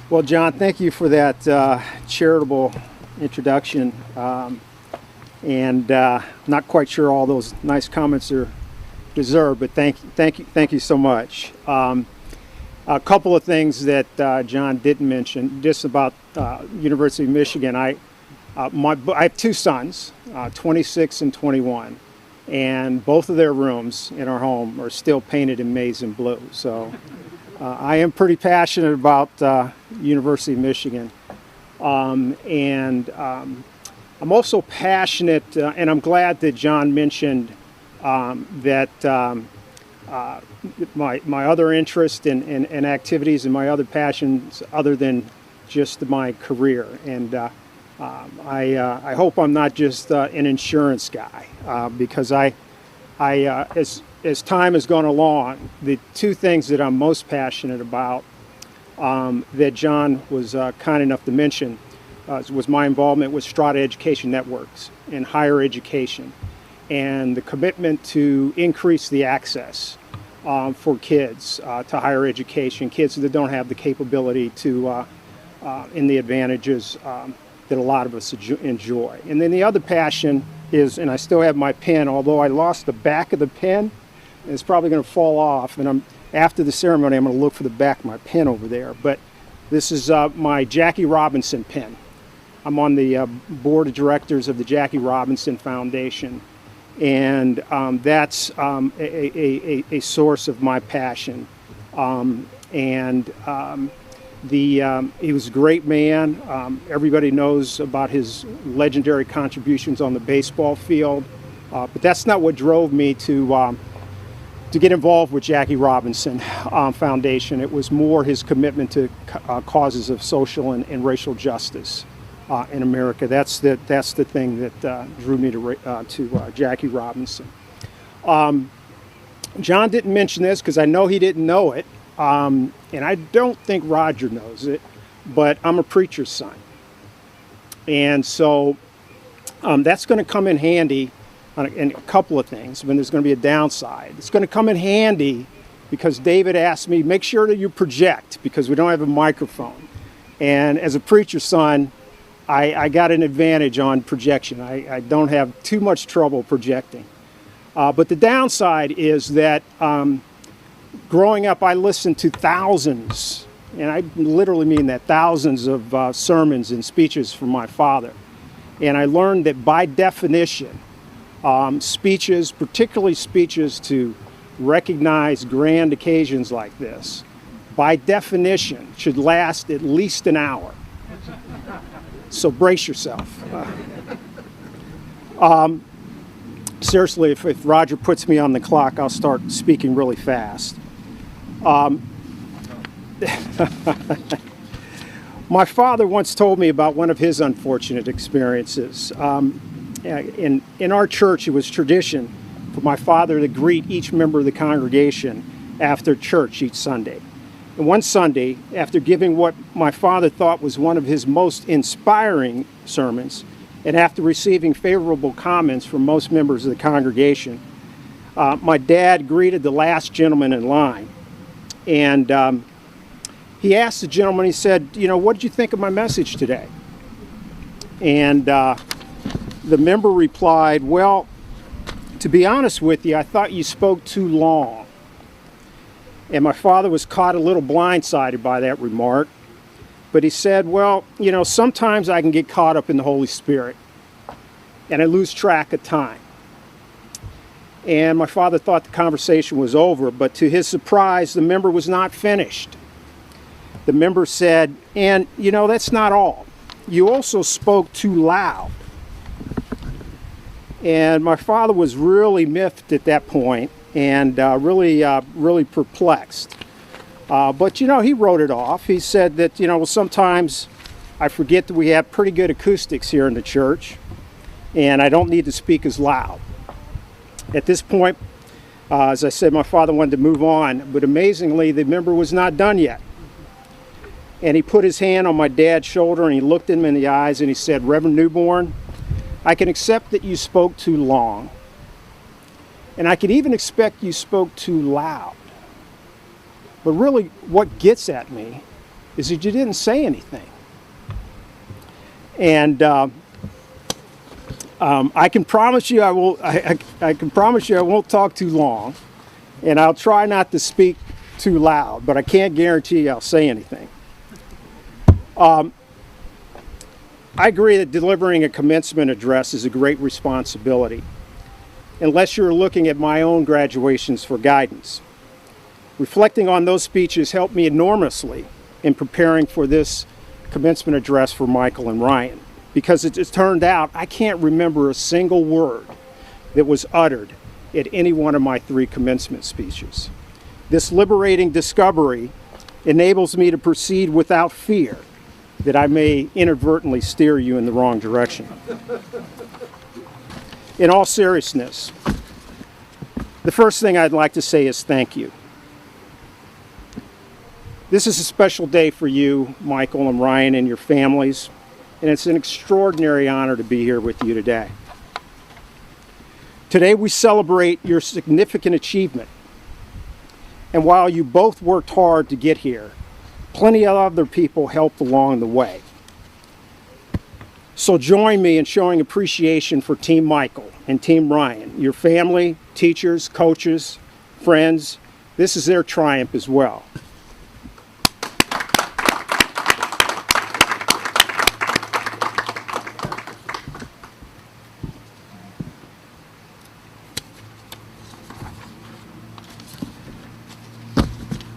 Well, John, thank you for that charitable introduction. Not quite sure all those nice comments are deserved, but thank you so much. A couple of things that John didn't mention, just about University of Michigan. I have two sons, 26 and 21, and both of their rooms in our home are still painted in maize and blue. So I am pretty passionate about University of Michigan, I'm also passionate, and I'm glad that John mentioned that my other interest in activities and my other passions other than just my career. And I hope I'm not just an insurance guy, because as time has gone along, the two things that I'm most passionate about that John was kind enough to mention was my involvement with Strata Education Networks and higher education, and the commitment to increase the access for kids to higher education, kids that don't have the capability to, and the advantages that a lot of us enjoy. And then the other passion is, and I still have my pen, although I lost the back of the pen, and it's probably going to fall off, and after the ceremony I'm going to look for the back of my pen over there. But this is my Jackie Robinson pen. I'm on the board of directors of the Jackie Robinson Foundation, and that's a source of my passion. He was a great man. Everybody knows about his legendary contributions on the baseball field, but that's not what drove me to get involved with Jackie Robinson Foundation. It was more his commitment to causes of social and racial justice in America. That's the thing that drew me to Jackie Robinson. John didn't mention this because I know he didn't know it, and I don't think Roger knows it, but I'm a preacher's son. And so that's going to come in handy in a couple of things, but there's going to be a downside. It's going to come in handy because David asked me, make sure that you project, because we don't have a microphone. And as a preacher's son, I got an advantage on projection. I don't have too much trouble projecting. But the downside is that growing up, I listened to thousands, and I literally mean that, thousands of sermons and speeches from my father. And I learned that by definition, speeches, particularly speeches to recognize grand occasions like this, by definition, should last at least an hour. So brace yourself. Seriously, if Roger puts me on the clock, I'll start speaking really fast. My father once told me about one of his unfortunate experiences. In our church, it was tradition for my father to greet each member of the congregation after church each Sunday. And one Sunday, after giving what my father thought was one of his most inspiring sermons, and after receiving favorable comments from most members of the congregation, my dad greeted the last gentleman in line. And he asked the gentleman, he said, what did you think of my message today? And the member replied, well, to be honest with you, I thought you spoke too long. And my father was caught a little blindsided by that remark. But he said, well, sometimes I can get caught up in the Holy Spirit and I lose track of time. And my father thought the conversation was over, but to his surprise, the member was not finished. The member said, and that's not all. You also spoke too loud. And my father was really miffed at that point and really perplexed. But he wrote it off. He said that, sometimes I forget that we have pretty good acoustics here in the church, and I don't need to speak as loud. At this point, as I said, my father wanted to move on, but amazingly, the member was not done yet. And he put his hand on my dad's shoulder and he looked him in the eyes and he said, Reverend Newborn, I can accept that you spoke too long. And I can even expect you spoke too loud. But really, what gets at me is that you didn't say anything. And I can promise you I can promise you I won't talk too long, and I'll try not to speak too loud, but I can't guarantee I'll say anything. I agree that delivering a commencement address is a great responsibility, unless you're looking at my own graduations for guidance. Reflecting on those speeches helped me enormously in preparing for this commencement address for Michael and Ryan, because it turned out I can't remember a single word that was uttered at any one of my 3 commencement speeches. This liberating discovery enables me to proceed without fear that I may inadvertently steer you in the wrong direction. In all seriousness, the first thing I'd like to say is thank you. This is a special day for you, Michael and Ryan, and your families, and it's an extraordinary honor to be here with you today. Today we celebrate your significant achievement, and while you both worked hard to get here, plenty of other people helped along the way. So join me in showing appreciation for Team Michael and Team Ryan, your family, teachers, coaches, friends. This is their triumph as well.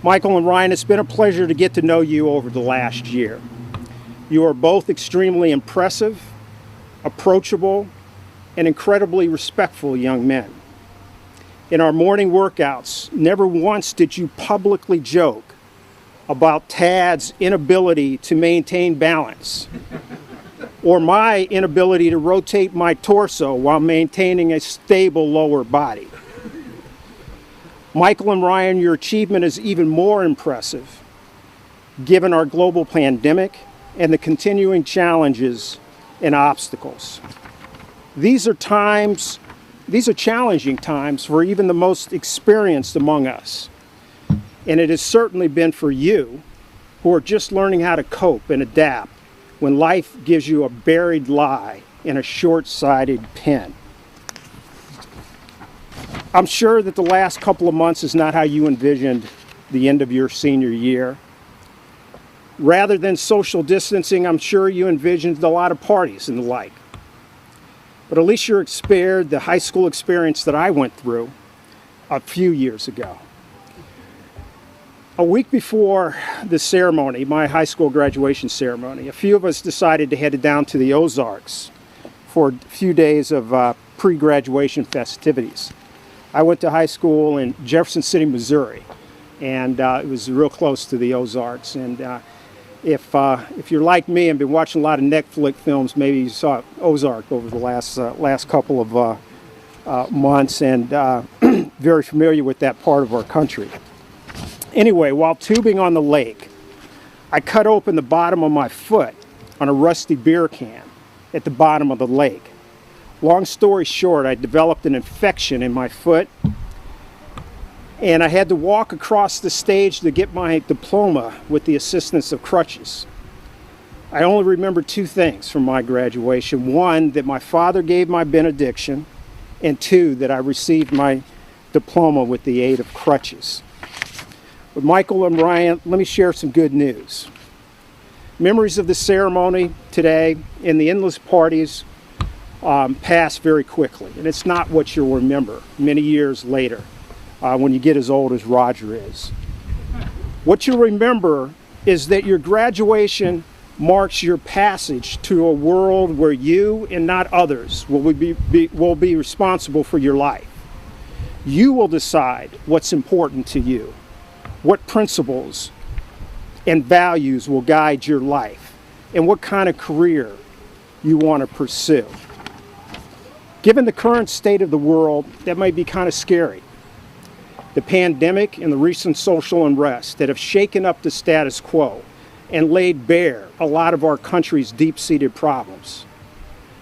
Michael and Ryan, it's been a pleasure to get to know you over the last year. You are both extremely impressive, approachable, and incredibly respectful young men. In our morning workouts, never once did you publicly joke about Tad's inability to maintain balance or my inability to rotate my torso while maintaining a stable lower body. Michael and Ryan, your achievement is even more impressive given our global pandemic and the continuing challenges and obstacles. These are challenging times for even the most experienced among us. And it has certainly been for you who are just learning how to cope and adapt when life gives you a buried lie in a short-sighted pen. I'm sure that the last couple of months is not how you envisioned the end of your senior year. Rather than social distancing, I'm sure you envisioned a lot of parties and the like. But at least you're spared the high school experience that I went through a few years ago. A week before the ceremony, my high school graduation ceremony, a few of us decided to head down to the Ozarks for a few days of pre-graduation festivities. I went to high school in Jefferson City, Missouri, and it was real close to the Ozarks. And if you're like me and been watching a lot of Netflix films, maybe you saw Ozark over the last couple of months, and very familiar with that part of our country. Anyway, while tubing on the lake, I cut open the bottom of my foot on a rusty beer can at the bottom of the lake. Long story short, I developed an infection in my foot, and I had to walk across the stage to get my diploma with the assistance of crutches. I only remember 2 things from my graduation. 1, that my father gave my benediction, and 2, that I received my diploma with the aid of crutches. With Michael and Ryan, let me share some good news. Memories of the ceremony today and the endless parties pass very quickly, and it's not what you'll remember many years later when you get as old as Roger is. What you'll remember is that your graduation marks your passage to a world where you and not others will be responsible for your life. You will decide what's important to you, what principles and values will guide your life, and what kind of career you want to pursue. Given the current state of the world, that might be kind of scary. The pandemic and the recent social unrest that have shaken up the status quo and laid bare a lot of our country's deep-seated problems.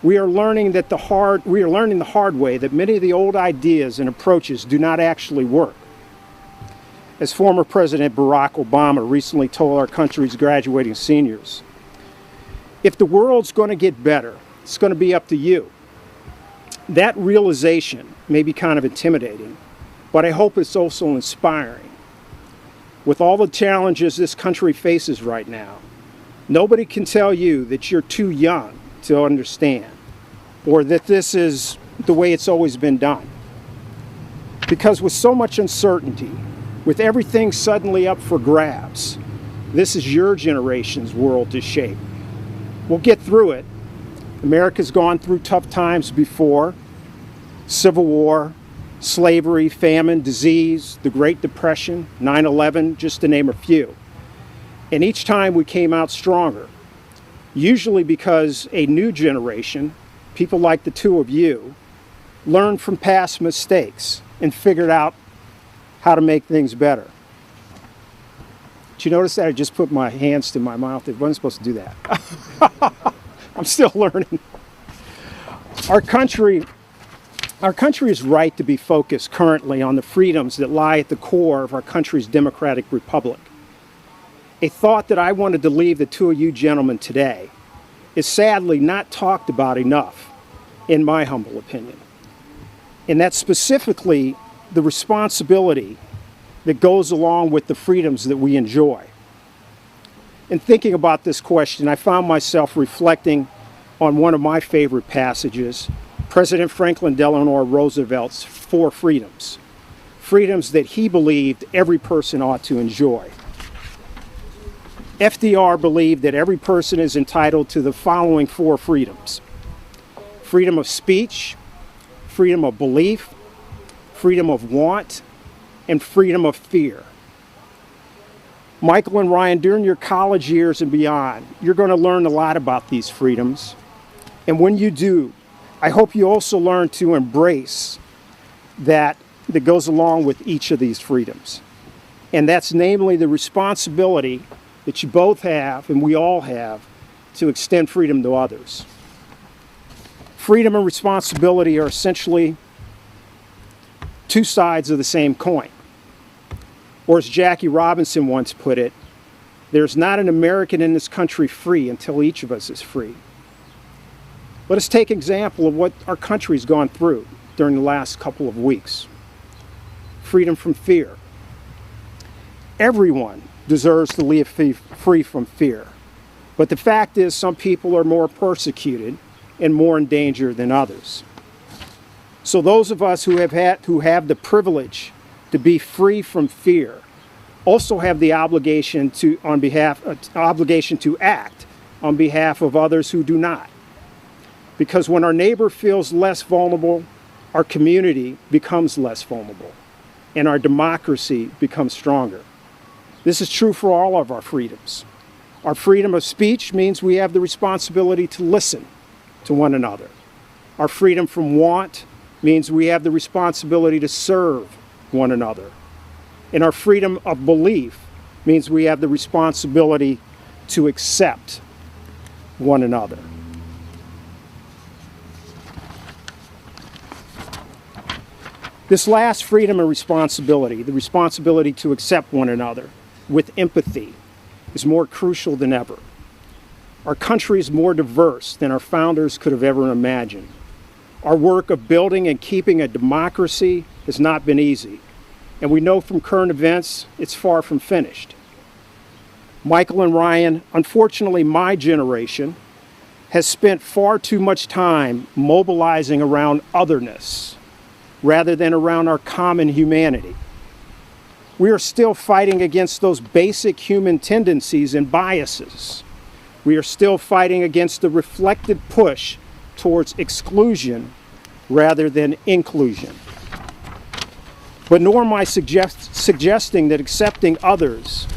We are learning the hard way that many of the old ideas and approaches do not actually work. as former President Barack Obama recently told our country's graduating seniors. If the world's going to get better, it's going to be up to you. That realization may be kind of intimidating, but I hope it's also inspiring. With all the challenges this country faces right now, nobody can tell you that you're too young to understand, or that this is the way it's always been done. Because with so much uncertainty, with everything suddenly up for grabs, this is your generation's world to shape. We'll get through it. America's gone through tough times before: Civil War, slavery, famine, disease, the Great Depression, 9/11, just to name a few. And each time we came out stronger, usually because a new generation, people like the two of you, learned from past mistakes and figured out how to make things better. Did you notice that I just put my hands to my mouth? I wasn't supposed to do that. I'm still learning. Our country is right to be focused currently on the freedoms that lie at the core of our country's democratic republic. A thought that I wanted to leave the two of you gentlemen today is sadly not talked about enough, in my humble opinion. And that's specifically the responsibility that goes along with the freedoms that we enjoy. In thinking about this question, I found myself reflecting on one of my favorite passages, President Franklin Delano Roosevelt's 4 freedoms, freedoms that he believed every person ought to enjoy. FDR believed that every person is entitled to the following 4 freedoms: freedom of speech, freedom of belief, freedom of want, and freedom of fear. Michael and Ryan, during your college years and beyond, you're going to learn a lot about these freedoms. And when you do, I hope you also learn to embrace that goes along with each of these freedoms. And that's namely the responsibility that you both have, and we all have, to extend freedom to others. Freedom and responsibility are essentially two sides of the same coin. Or as Jackie Robinson once put it, there's not an American in this country free until each of us is free. Let us take an example of what our country's gone through during the last couple of weeks. Freedom from fear. Everyone deserves to live free from fear. But the fact is, some people are more persecuted and more in danger than others. So those of us who have the privilege to be free from fear also have the obligation to act on behalf of others who do not. Because when our neighbor feels less vulnerable, our community becomes less vulnerable, and our democracy becomes stronger. This is true for all of our freedoms. Our freedom of speech means we have the responsibility to listen to one another. Our freedom from want means we have the responsibility to serve one another. And our freedom of belief means we have the responsibility to accept one another. This last freedom and responsibility, the responsibility to accept one another with empathy, is more crucial than ever. Our country is more diverse than our founders could have ever imagined. Our work of building and keeping a democracy has not been easy, and we know from current events it's far from finished. Michael and Ryan, unfortunately my generation, has spent far too much time mobilizing around otherness rather than around our common humanity. We are still fighting against those basic human tendencies and biases. We are still fighting against the reflected push towards exclusion rather than inclusion. But nor am I suggesting that accepting others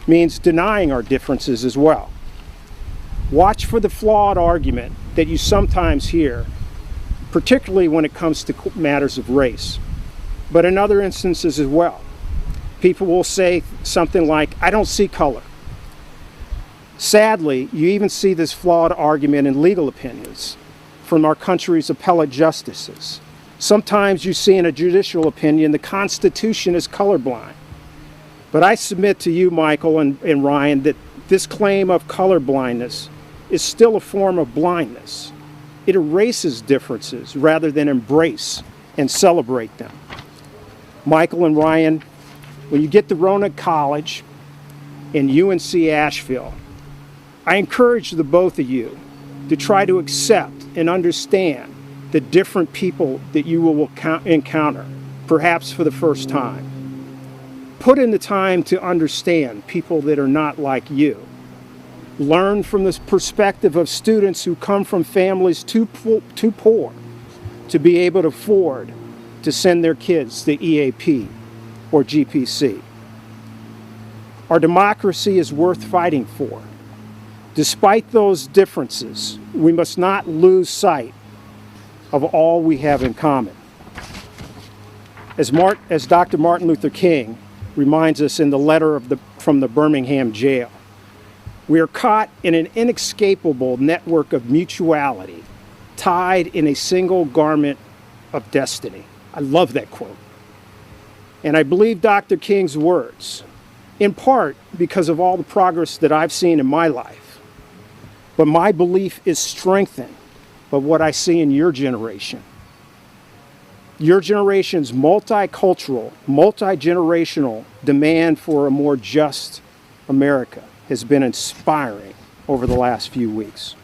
means denying our differences as well. Watch for the flawed argument that you sometimes hear, particularly when it comes to matters of race, but in other instances as well. People will say something like, "I don't see color." Sadly, you even see this flawed argument in legal opinions from our country's appellate justices. Sometimes you see in a judicial opinion the Constitution is colorblind. But I submit to you, Michael and Ryan, that this claim of color blindness is still a form of blindness. It erases differences rather than embrace and celebrate them. Michael and Ryan, when you get to Roanoke College and UNC Asheville, I encourage the both of you to try to accept and understand the different people that you will encounter, perhaps for the first time. Put in the time to understand people that are not like you. Learn from the perspective of students who come from families too poor to be able to afford to send their kids to EAP or GPC. Our democracy is worth fighting for. Despite those differences, we must not lose sight of all we have in common. As Dr. Martin Luther King reminds us in the letter from the Birmingham jail, we are caught in an inescapable network of mutuality, tied in a single garment of destiny. I love that quote. And I believe Dr. King's words, in part because of all the progress that I've seen in my life. But my belief is strengthened by what I see in your generation. Your generation's multicultural, multi-generational demand for a more just America has been inspiring over the last few weeks.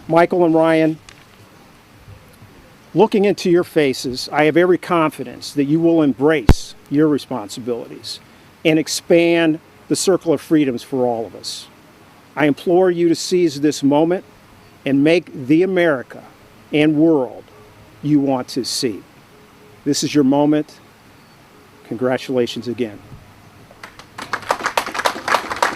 Michael and Ryan, looking into your faces, I have every confidence that you will embrace your responsibilities and expand the circle of freedoms for all of us. I implore you to seize this moment and make the America and world you want to see. This is your moment. Congratulations again.